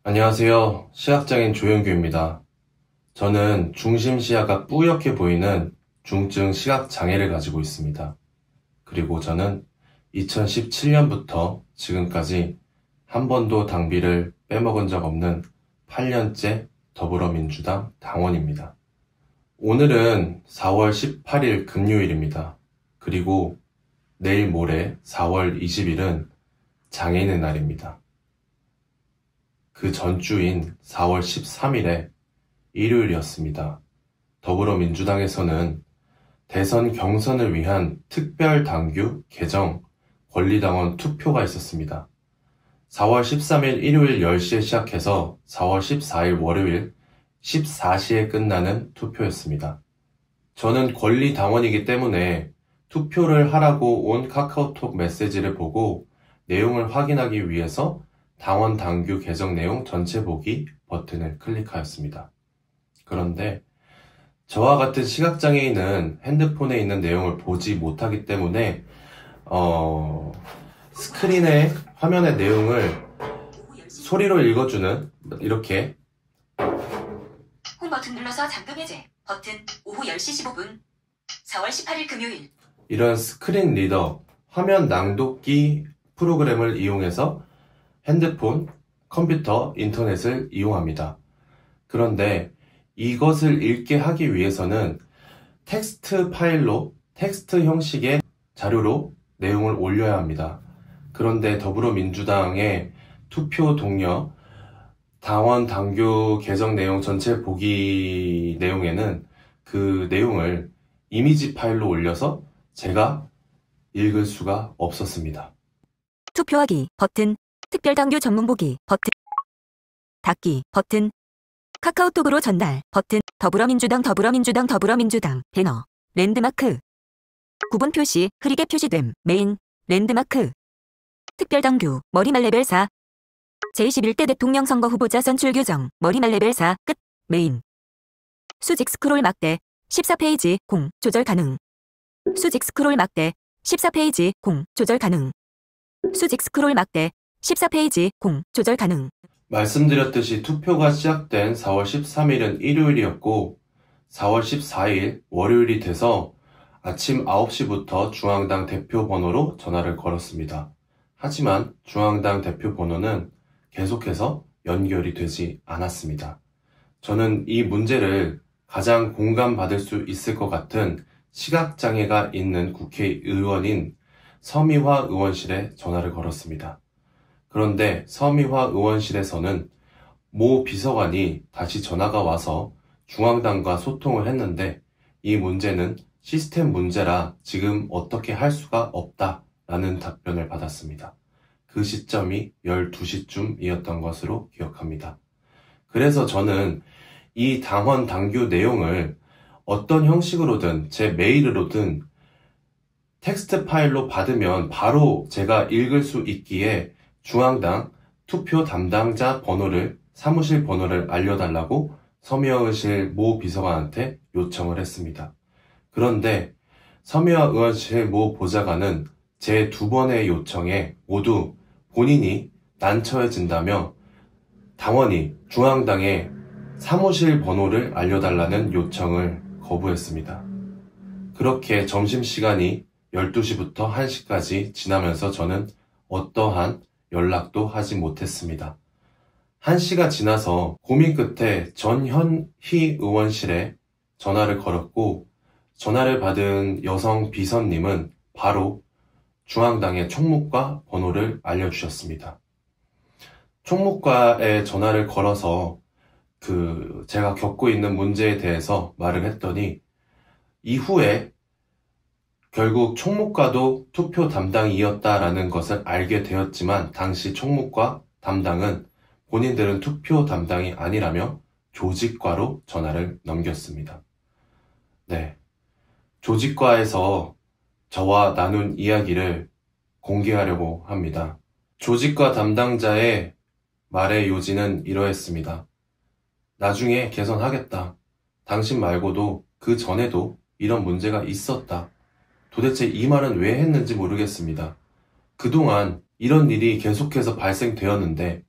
안녕하세요. 시각장애인 조영규입니다. 저는 중심 시야가 뿌옇게 보이는 중증 시각장애를 가지고 있습니다. 그리고 저는 2017년부터 지금까지 한 번도 당비를 빼먹은 적 없는 8년째 더불어민주당 당원입니다. 오늘은 4월 18일 금요일입니다. 그리고 내일 모레 4월 20일은 장애인의 날입니다. 그 전주인 4월 13일에 일요일이었습니다. 더불어민주당에서는 대선 경선을 위한 특별당규 개정 권리당원 투표가 있었습니다. 4월 13일 일요일 10시에 시작해서 4월 14일 월요일 14시에 끝나는 투표였습니다. 저는 권리당원이기 때문에 투표를 하라고 온 카카오톡 메시지를 보고 내용을 확인하기 위해서 당원 당규 개정 내용 전체 보기 버튼을 클릭하였습니다. 그런데 저와 같은 시각장애인은 핸드폰에 있는 내용을 보지 못하기 때문에 스크린에 화면의 내용을 소리로 읽어주는 이렇게 홈 버튼 눌러서 잠금 해제 버튼 오후 10시 15분 4월 18일 금요일 이런 스크린 리더 화면 낭독기 프로그램을 이용해서 핸드폰, 컴퓨터, 인터넷을 이용합니다. 그런데 이것을 읽게 하기 위해서는 텍스트 파일로, 텍스트 형식의 자료로 내용을 올려야 합니다. 그런데 더불어민주당의 투표 동료, 당원 당규 개정 내용 전체 보기 내용에는 그 내용을 이미지 파일로 올려서 제가 읽을 수가 없었습니다. 투표하기 버튼 특별당규 전문 보기 버튼 닫기 버튼 카카오톡으로 전달 버튼 더불어민주당 배너 랜드마크 구분 표시 흐리게 표시됨 메인 랜드마크 특별당규 머리말 레벨 4 제21대 대통령 선거 후보자 선출 규정 머리말 레벨 4 끝 메인 수직 스크롤 막대 14페이지 공 조절 가능 수직 스크롤 막대 14페이지 공 조절 가능 수직 스크롤 막대 14페이지 공 조절 가능. 말씀드렸듯이 투표가 시작된 4월 13일은 일요일이었고 4월 14일 월요일이 돼서 아침 9시부터 중앙당 대표 번호로 전화를 걸었습니다. 하지만 중앙당 대표 번호는 계속해서 연결이 되지 않았습니다. 저는 이 문제를 가장 공감받을 수 있을 것 같은 시각장애가 있는 국회의원인 서미화 의원실에 전화를 걸었습니다. 그런데 서미화 의원실에서는 모 비서관이 다시 전화가 와서 중앙당과 소통을 했는데 이 문제는 시스템 문제라 지금 어떻게 할 수가 없다라는 답변을 받았습니다. 그 시점이 12시쯤이었던 것으로 기억합니다. 그래서 저는 이 당원 당규 내용을 어떤 형식으로든 제 메일로든 텍스트 파일로 받으면 바로 제가 읽을 수 있기에 중앙당 투표 담당자 번호를, 사무실 번호를 알려달라고 서미화 의원실 모 비서관한테 요청을 했습니다. 그런데 서미화 의원실 모 보좌관은 제 2번의 요청에 모두 본인이 난처해진다며 당원이 중앙당의 사무실 번호를 알려달라는 요청을 거부했습니다. 그렇게 점심시간이 12시부터 1시까지 지나면서 저는 어떠한 연락도 하지 못했습니다. 1시가 지나서 고민 끝에 전현희 의원실에 전화를 걸었고 전화를 받은 여성 비서님은 바로 중앙당의 총무과 번호를 알려주셨습니다. 총무과에 전화를 걸어서 제가 겪고 있는 문제에 대해서 말을 했더니 이후에 결국 총무과도 투표 담당이었다라는 것을 알게 되었지만 당시 총무과 담당은 본인들은 투표 담당이 아니라며 조직과로 전화를 넘겼습니다. 네, 조직과에서 저와 나눈 이야기를 공개하려고 합니다. 조직과 담당자의 말의 요지는 이러했습니다. 나중에 개선하겠다. 당신 말고도 그 전에도 이런 문제가 있었다. 도대체 이 말은 왜 했는지 모르겠습니다. 그동안 이런 일이 계속해서 발생되었는데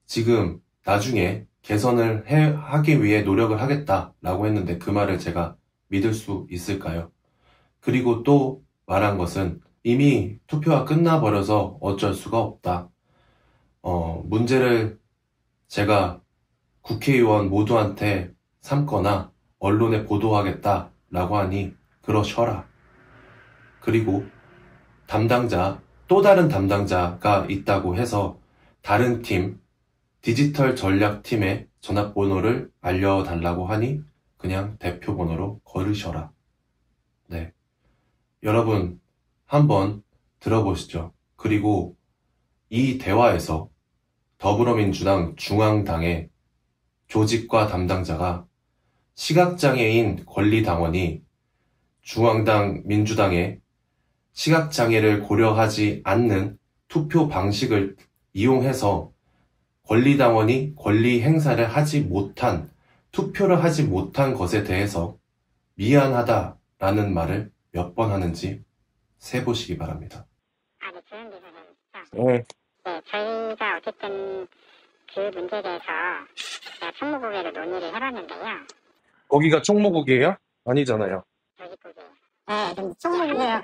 지금 나중에 개선을 하기 위해 노력을 하겠다라고 했는데 그 말을 제가 믿을 수 있을까요? 그리고 또 말한 것은 이미 투표가 끝나버려서 어쩔 수가 없다. 문제를 제가 국회의원 모두한테 삼거나 언론에 보도하겠다라고 하니 그러셔라. 그리고 또 다른 담당자가 있다고 해서 다른 팀, 디지털 전략팀의 전화번호를 알려달라고 하니 그냥 대표 번호로 걸으셔라. 네. 여러분, 한번 들어보시죠. 그리고 이 대화에서 더불어민주당 중앙당의 조직과 담당자가 시각장애인 권리당원이 중앙당 민주당의 시각장애를 고려하지 않는 투표 방식을 이용해서 권리당원이 권리 행사를 투표를 하지 못한 것에 대해서 미안하다라는 말을 몇 번 하는지 세보시기 바랍니다. 네. 네, 저희가 어쨌든 그 문제에 대해서 제가 총무국회로 논의를 해봤는데요. 거기가 총무국이에요? 아니잖아요. 조직국이에요. 네, 좀 총무국이에요.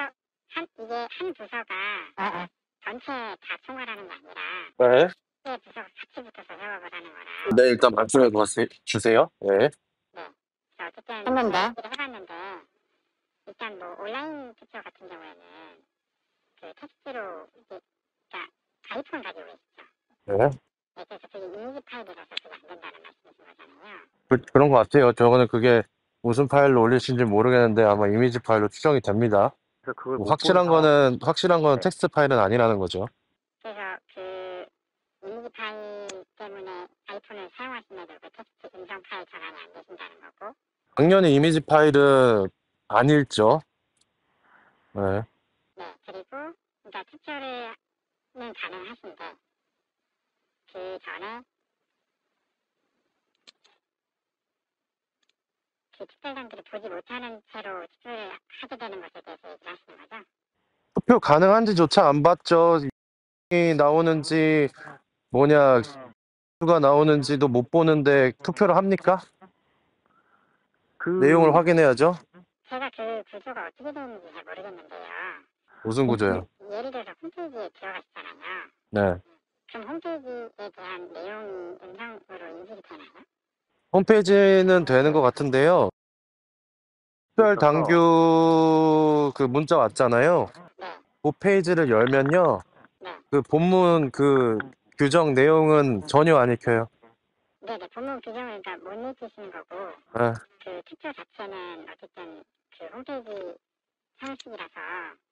이게 한 부서가 전체 다 총괄하는 게 아니라 네. 네 부서가 같이 붙어서 협업을 하는 거라. 네, 일단 말씀해 주세요. 네. 네. 그래서 어쨌든 얘기를 해봤는데 일단 뭐 온라인 투표 같은 경우에는 그 텍스트로 이제 그러니까 아이폰 가지고 계시죠. 네. 네, 그래서 그게 이미지 파일이라서 그게 안 된다는 말씀이신 거잖아요. 그런 것 같아요. 저거는 그게 무슨 파일로 올리신지 모르겠는데 아마 이미지 파일로 추정이 됩니다. 뭐 확실한 거는 텍스트 파일은 아니라는 거죠. 그래서 그 이미지 파일 때문에 아이폰을 사용하시면서 그 텍스트 음성 파일 전환이 안 되신다는 거고. 당연히 이미지 파일은 안 읽죠. 네. 네, 그리고 그러니까 투표는 가능하신데 그 전에 그 특별단들이 보지 못하는 채로 투표를 하게 되는 것에 대해서 얘기를 하시는 거죠? 투표 가능한지조차 안 봤죠. 이 나오는지 수가 나오는지도 못 보는데 투표를 합니까? 내용을 확인해야죠. 제가 그 구조가 어떻게 되는지 잘 모르겠는데요. 무슨 구조요? 예를 들어서 홈페이지에 들어가시잖아요. 네. 그럼 홈페이지에 대한 내용이 음성으로 인식이 되나요? 홈페이지는 되는 것 같은데요. 특별 당규 그 문자 왔잖아요. 네, 그 페이지를 열면요. 네. 그 본문 그 규정 내용은 전혀 안 읽혀요. 네네, 본문 규정을 그러니까 못 읽으시는 거고, 네. 그 투표 자체는 어쨌든 그 홈페이지 형식이라서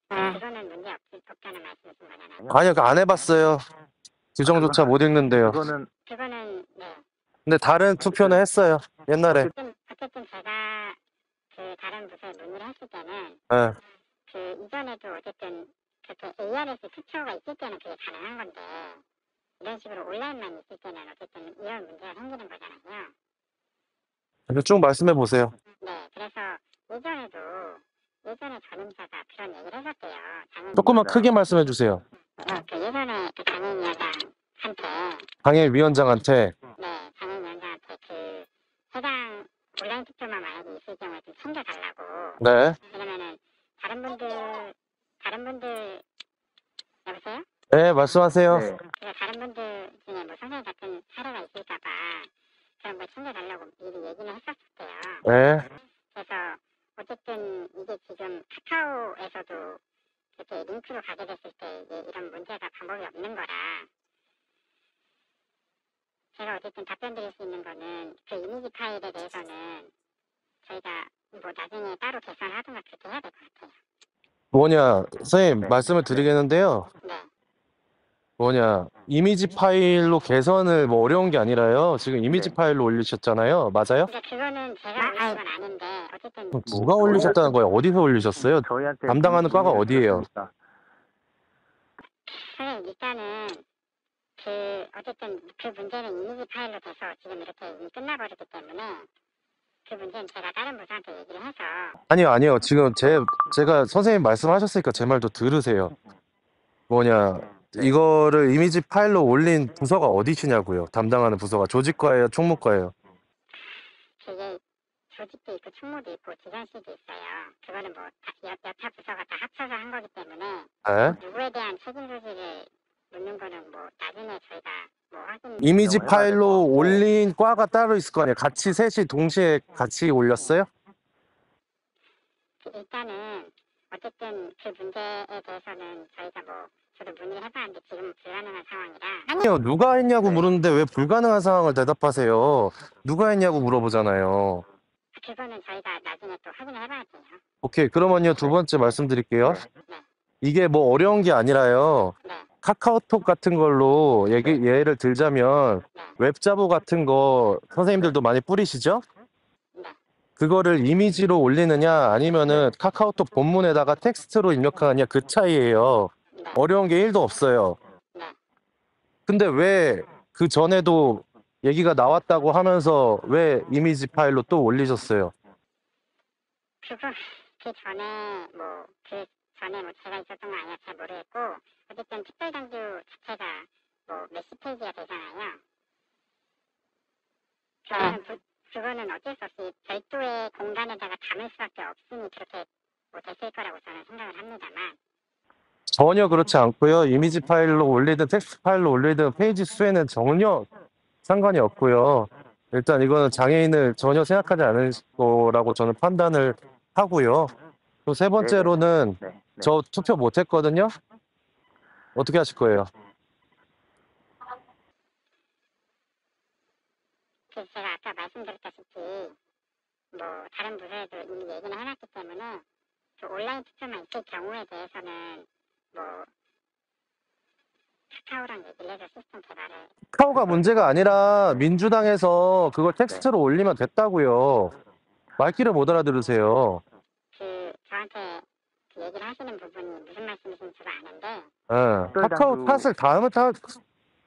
그거는 문제 없다는 말씀이신 거잖아요. 아니요, 안 해봤어요. 규정조차 못 읽는데요. 그거는 네. 근데 다른 투표는 했어요. 옛날에. 어쨌든 제가 그 다른 부서에 문의를 했을 때는 네. 그 이전에도 어쨌든 그렇게 ARS 투표가 있을 때는 그게 가능한 건데 이런 식으로 온라인만 있을 때는 어쨌든 이런 문제가 생기는 거잖아요. 쭉 말씀해 보세요. 네, 그래서 예전에 전임자가 그런 얘기를 했었대요. 조금만 크게 말씀해 주세요. 그 예전에 그 당협위원장한테. 네, 장애인위원장한테 그 해당 온라인 투표만 만약에 있을 경우에 좀 챙겨달라고. 네. 왜냐면은 다른 분들 여보세요? 네, 말씀하세요. 네. 그래서 다른 분들 중에 뭐 선생님 같은 사례가 있을까봐 그런 걸 챙겨달라고 미리 얘기는 했었대요. 네. 그래서 어쨌든 이게 지금 카카오에서도 이렇게 링크로 가게 됐을 때 이게 이런 문제가 방법이 없는 거라 제가 어쨌든 답변 드릴 수 있는 거는 그 이미지 파일에 대해서는 저희가 뭐 나중에 따로 개선하든가 그렇게 해야 될 것 같아요. 선생님 말씀을 드리겠는데요. 네. 이미지 파일로 개선을 뭐 어려운 게 아니라요. 지금 이미지 파일로 올리셨잖아요. 맞아요? 그러니까 그거는 제가 올린 건 아닌데 어쨌든 누가 올리셨다는 거예요? 어디서 올리셨어요? 담당하는 과가 어디예요? 선생님 일단은 그 어쨌든 그 문제는 이미지 파일로 돼서 지금 이렇게 이미 끝나버렸기 때문에 그 문제는 제가 다른 부서한테 얘기를 해서 아니요. 지금 제가 선생님 말씀하셨으니까 제 말도 들으세요. 이거를 이미지 파일로 올린 부서가 어디시냐고요? 담당하는 부서가 조직과예요, 총무과예요? 그게 조직도 있고 총무도 있고 디자인실도 있어요. 그거는 뭐 여타 부서가 다 합쳐서 한 거기 때문에 네? 누구에 대한 책임 소지를 묻는 거는 뭐 나중에 저희가 뭐 확인. 이미지 파일로 올린 과가 따로 있을 거 아니에요? 같이 셋이 동시에 같이 올렸어요? 일단은 어쨌든 그 문제에 대해서는 저희가 뭐 저도 문의를 해봤는데 지금 불가능한 상황이라. 아니요, 누가 했냐고 물었는데 왜 불가능한 상황을 대답하세요? 누가 했냐고 물어보잖아요. 그거는 저희가 나중에 또 확인을 해봐야 돼요. 오케이, 그러면요, 두 번째 말씀드릴게요. 네. 이게 뭐 어려운 게 아니라요. 네. 카카오톡 같은 걸로 예를 들자면 네. 웹자보 같은 거 선생님들도 많이 뿌리시죠? 네. 그거를 이미지로 올리느냐 아니면은 카카오톡 본문에다가 텍스트로 입력하느냐 그 차이예요. 네. 어려운 게 1도 없어요. 네. 근데 왜 그 전에도 얘기가 나왔다고 하면서 왜 이미지 파일로 또 올리셨어요? 그 전에 뭐 제가 있었던 건 아니라 잘 모르겠고 어쨌든 특별당규 자체가 뭐 몇십 페이지가 되잖아요. 그거는 어쩔 수 없이 별도의 공간에다가 담을 수밖에 없으니 그렇게 뭐 됐을 거라고 저는 생각을 합니다만. 전혀 그렇지 않고요. 이미지 파일로 올리든 텍스트 파일로 올리든 페이지 수에는 전혀 상관이 없고요. 일단 이거는 장애인을 전혀 생각하지 않을 거라고 저는 판단을 하고요. 또 세 번째로는 저 투표 못 했거든요. 어떻게 하실 거예요? 제가 아까 말씀드렸다시피 뭐 다른 부서에도 이미 얘기는 해놨기 때문에 그 온라인 투표만 있을 경우에 대해서는 뭐 카카오랑 얘기를 해서 시스템 개발을. 카카오가 문제가 아니라 민주당에서 그걸 텍스트로 올리면 됐다고요. 말귀를 못 알아들으세요. 저한테 그 얘기를 하시는 부분이 무슨 말씀이신지 저도 아는데. 카카오 탓을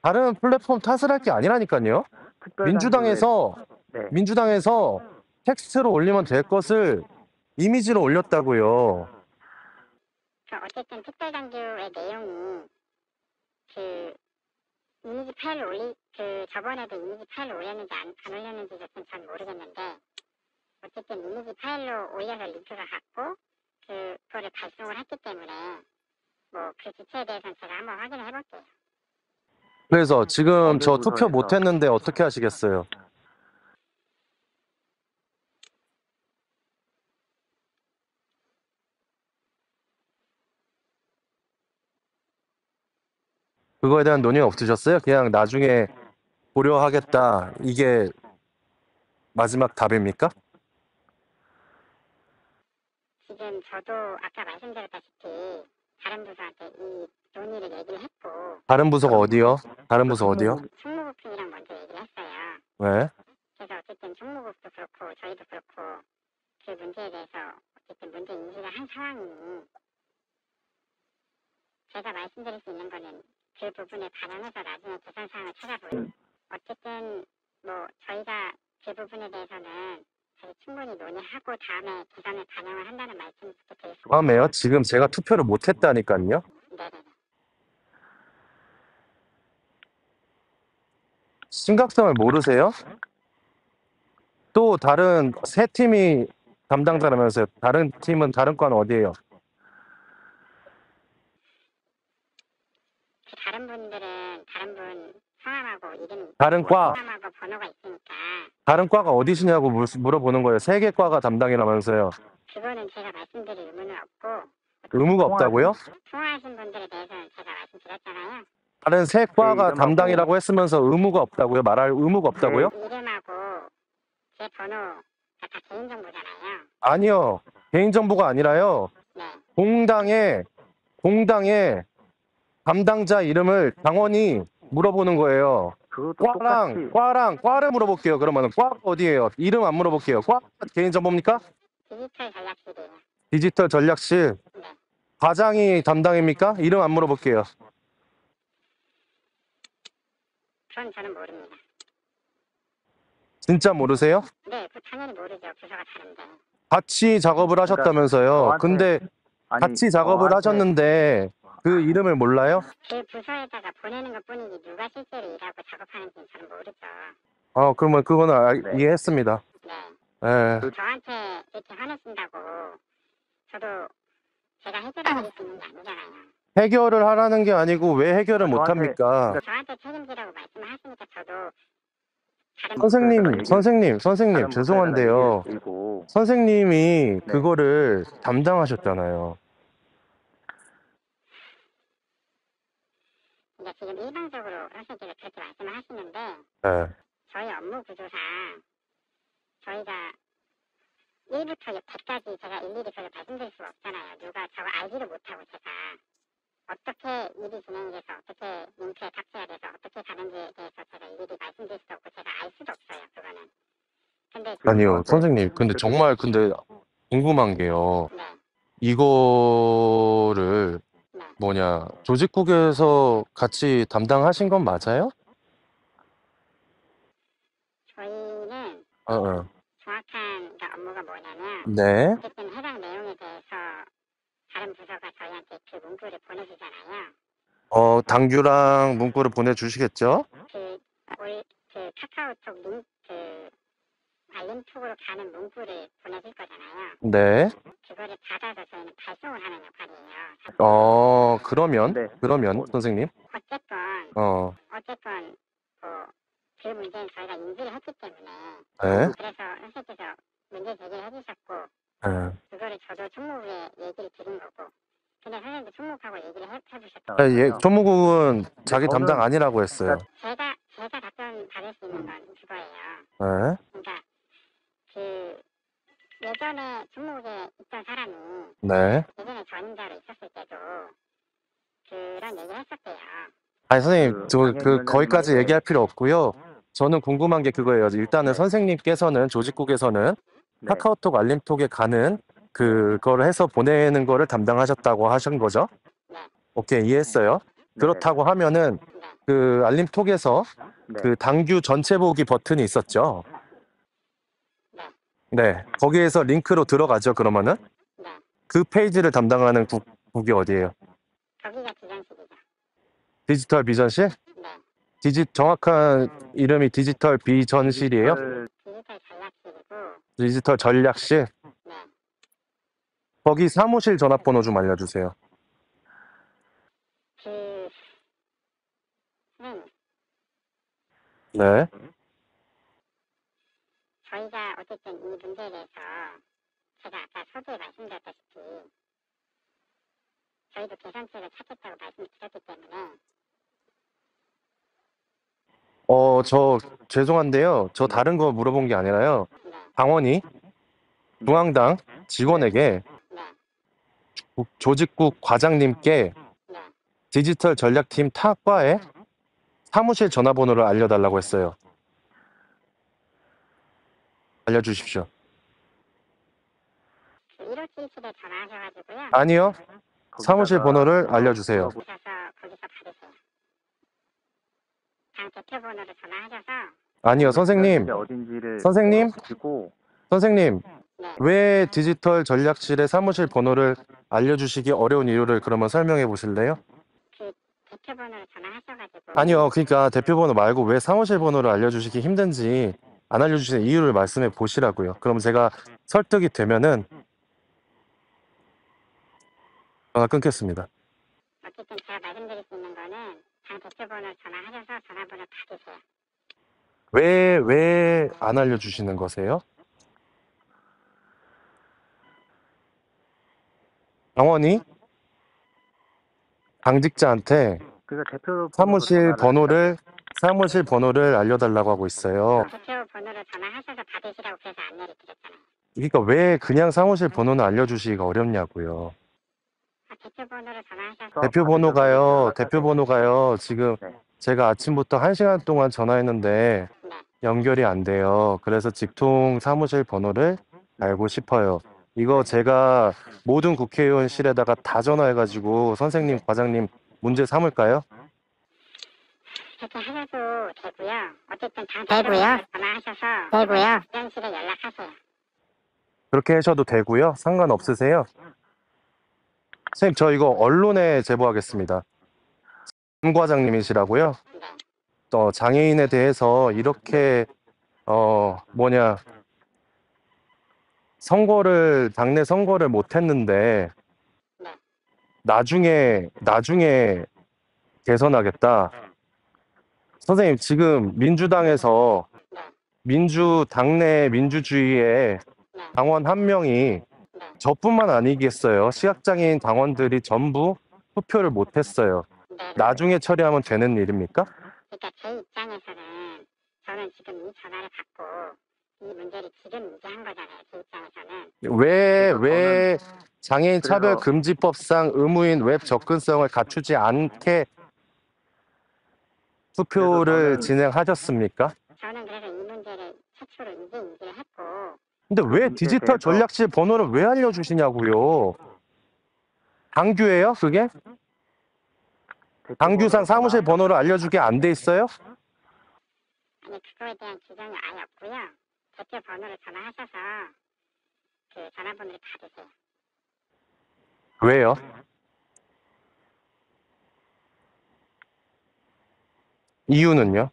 다른 플랫폼 탓을 할 게 아니라니까요. 민주당에서 텍스트로 올리면 될 것을 이미지로 올렸다고요. 어쨌든 특별당규의 내용이 그 이미지 파일을 저번에도 이미지 파일을 올렸는지 안 올렸는지 전 모르겠는데 어쨌든 이미지 파일로 올려서 링크가 갔고 그거를 발송을 했기 때문에 뭐 그 주체에 대해서는 제가 한번 확인을 해볼게요. 그래서 지금 저 투표 못 했는데 어떻게 하시겠어요? 그거에 대한 논의 없으셨어요? 그냥 나중에 고려하겠다. 이게 마지막 답입니까? 지금 저도 아까 말씀드렸다시피 다른 부서한테 이 논의를 얘기를 했고. 다른 부서가 어디요? 다른 부서 어디요? 총무국이랑 먼저 얘기를 했어요. 왜? 그래서 어쨌든 총무국도 그렇고 저희도 그렇고 그 문제에 대해서 어쨌든 문제 인식을 한 상황이니 제가 말씀드릴 수 있는 거는 그 부분에 반영해서 나중에 개선 사항을 찾아보고 어쨌든 뭐 저희가 그 부분에 대해서는 충분히 논의하고 다음에 개선을 반영을 한다는 말씀부터 드리겠습니다. 다음에요? 지금 제가 투표를 못 했다니까요. 네네. 심각성을 모르세요? 또 다른 세 팀이 담당자라면서요. 다른 팀은 다른 과는 어디예요? 다른 분들은 다른 분 성함하고 이름 다른 과. 성함하고 번호가 있으니까 다른 과가 어디시냐고 물어보는 거예요. 세 개 과가 담당이라면서요. 그거는 제가 말씀드릴 의무는 없고. 의무가 없다고요? 통화하신 분들에 대해서는 제가 말씀드렸잖아요. 다른 세 과가 담당이라고 했으면서 의무가 없다고요? 말할 의무가 없다고요? 이름하고 제 번호가 다 개인정보잖아요. 아니요. 개인정보가 아니라요. 네. 공당의 담당자 이름을 당원이 물어보는 거예요. 과를 물어볼게요. 그러면 과 어디예요? 이름 안 물어볼게요. 과 개인정보입니까? 디지털 전략실이에요. 디지털 전략실. 네. 과장이 담당입니까? 이름 안 물어볼게요. 그건 저는 모릅니다. 진짜 모르세요? 네, 당연히 모르죠. 부서가 다른데. 같이 작업을 하셨다면서요. 근데 같이 작업을 하셨는데 그 이름을 몰라요? 그 부서에다가 보내는 것 뿐이지 누가 실제로 일하고 작업하는지는 저는 모르죠. 그러면 그거는 네. 이해했습니다. 네. 예. 저한테 이렇게 화내신다고 저도 제가 해결해 드릴 수 있는 게 아니잖아요. 해결을 하라는 게 아니고 왜 해결을 못 저한테- 합니까? 저한테 책임지라고 말씀을 하시니까 저도 다른 선생님, 죄송한데요. 그리고 선생님이 네. 그거를 담당하셨잖아요. 이제 지금 일방적으로 선생님께서 그렇게 말씀을 하시는데 예. 저희 업무 구조상 저희가 1부터 100까지 제가 일일이 그걸 말씀드릴 수가 없잖아요. 누가 저거 알지도 못하고 제가 어떻게 일이 진행돼서 어떻게 링크에 탑재가 돼서 어떻게 가는지에 대해서 제가 일일이 말씀드릴 수도 없고 제가 알 수도 없어요. 그거는. 근데 아니요, 선생님. 근데 정말 궁금한 게요. 네, 이거를 네. 조직국에서 같이 담당하신 건 맞아요? 저희는 정확한 업무가 뭐냐면 네. 어쨌든 해당 내용에 대해서 다른 부서가 저희한테 그 문구를 보내주잖아요. 당규랑 문구를 보내주시겠죠? 그 카카오톡 알림톡으로 가는 문구를 보내줄 거잖아요. 네. 그거를 받아서 저희는 발송을 하는 역할이에요. 그러면 선생님. 어쨌건 그 문제는 저희가 인지를 했기 때문에 네. 그래서 선생님께서 문제 제기를 해주셨고 네. 그거를 저도 총무부에 얘기를 드린 거고 근데 선생님도 총무부하고 얘기를 해주셨다고 총무국은 자기 담당 아니라고 했어요. 제가 답변 받을 수 있는 건 그거예요. 네. 그러니까 그 예전에 총무국에 있던 사람이 네. 예전에 전임자로 있었을 때도 그런 얘기를 했었대요. 아니, 선생님, 거기까지 얘기할 필요 없고요. 저는 궁금한 게 그거예요. 일단은 선생님께서는 조직국에서는 네. 카카오톡 알림톡에 가는 그거를 해서 보내는 거를 담당하셨다고 하신 거죠? 네. 오케이, 이해했어요. 네. 그렇다고 하면은 네. 그 알림톡에서 네. 그 당규 전체 보기 버튼이 있었죠? 네. 네. 거기에서 링크로 들어가죠, 그러면은? 네. 그 페이지를 담당하는 국이 어디예요? 거기가 기전실이죠. 디지털 비전실? 네. 정확한 이름이 디지털 비전실이에요? 디지털 전략실이고 디지털 전략실? 네. 거기 사무실 전화번호 좀 알려주세요. 선생님 네. 저희가 어쨌든 이 문제에 대해서 제가 아까 서두에 말씀드렸다시피 저희도 개선책을 찾겠다고 말씀드렸기 때문에 저 죄송한데요. 저 다른 거 물어본 게 아니라요. 네. 당원이 중앙당 직원에게 네. 조직국 과장님께 네. 디지털 전략팀 타과의 사무실 전화번호를 알려달라고 했어요. 알려주십시오. 1577에 전화하셔가지고요. 아니요. 사무실 번호를 알려주세요. 거기서 받으세요. 당 대표 번호로 전화하셔서 아니요, 선생님. 어딘지를 선생님? 그리고 선생님, 네. 왜 디지털 전략실의 사무실 번호를 알려주시기 어려운 이유를 그러면 설명해 보실래요? 그 대표 번호로 전화하셔가지고 아니요, 그러니까 대표 번호 말고 왜 사무실 번호를 알려주시기 힘든지 안 알려주시는 이유를 말씀해 보시라고요. 그럼 제가 설득이 되면은 전화 끊겠습니다. 어쨌든 제가 말씀드릴 수 있는 거는 당 대표 번호로 전화하셔서 전화번호 받으세요. 왜 안 알려주시는 거세요? 당원이 당직자한테 그러니까 대표 사무실 번호를 알려달라고 하고 있어요. 대표 번호로 전화하셔서 받으시라고 그래서 안내를 드렸잖아요. 그러니까 왜 그냥 사무실 번호는 알려주시기가 어렵냐고요. 대표 번호로 전화하셔서 대표 번호가요. 지금 제가 아침부터 1시간 동안 전화했는데 네. 연결이 안 돼요. 그래서 직통 사무실 번호를 알고 싶어요. 이거 제가 모든 국회의원실에다가 다 전화해가지고 선생님, 과장님 문제 삼을까요? 그렇게 하셔도 되고요. 어쨌든 당 대표로 전화하셔서 비전실에 연락하세요. 그렇게 하셔도 되고요. 상관없으세요? 선생님, 저 이거 언론에 제보하겠습니다. 임 과장님이시라고요? 네. 장애인에 대해서 이렇게, 당내 선거를 못 했는데, 네. 나중에 개선하겠다. 선생님, 지금 민주당에서 네. 당내 민주주의에 네. 당원 한 명이 네. 저뿐만 아니겠어요. 시각장애인 당원들이 전부 투표를 못했어요. 네. 나중에 처리하면 되는 일입니까? 그러니까 제 입장에서는 저는 지금 이 전화를 받고 이 문제를 지금 인지한 거잖아요. 제 입장에서는. 왜 장애인 차별 금지법상 의무인 웹 접근성을 갖추지 않게 투표를 진행하셨습니까? 저는 그래서 이 문제를 최초로 이제 인지를 했고 근데 왜 디지털 전략실 번호를 왜 알려주시냐고요? 당규예요, 그게? 당규상 사무실 번호를 알려주게 안 돼 있어요? 아니 그거에 대한 규정이 아예 없고요. 대표 번호를 전화하셔서 그 전화번호를 받으세요. 왜요? 이유는요?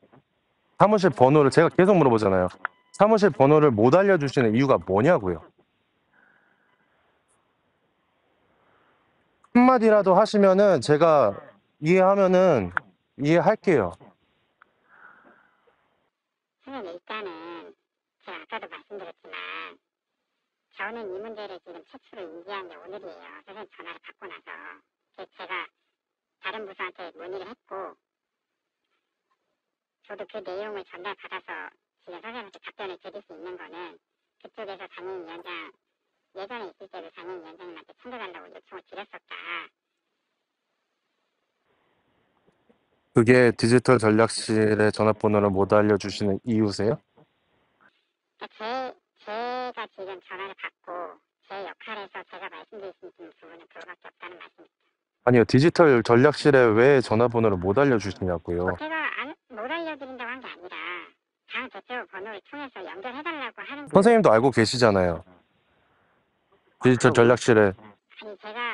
사무실 번호를 제가 계속 물어보잖아요. 사무실 번호를 못 알려주시는 이유가 뭐냐고요? 한마디라도 하시면은 제가 이해할게요. 선생님 일단은 제가 아까도 말씀드렸지만 저는 이 문제를 지금 최초로 인지한 게 오늘이에요. 선생님 전화를 받고 나서 제가 다른 부서한테 문의를 했고 저도 그 내용을 전달받아서 지금 선생님한테 답변을 드릴 수 있는 거는 그쪽에서 장애인위원장 예전에 있을 때도 장애인위원장님한테 챙겨달라고 요청을 드렸었다. 그게 디지털 전략실의 전화번호를 못 알려주시는 이유세요? 그러니까 제가 지금 전화를 받고 제 역할에서 제가 말씀드릴 수 있는 부분은 그거밖에 없다는 말씀입니다. 아니요, 디지털 전략실에 왜 전화번호를 못 알려주시냐고요. 제가 못 알려드린다고 한 게 아니라 당 대표 번호를 통해서 연결해달라고 하는 거예요. 선생님도 알고 계시잖아요. 디지털 전략실에. 아니 제가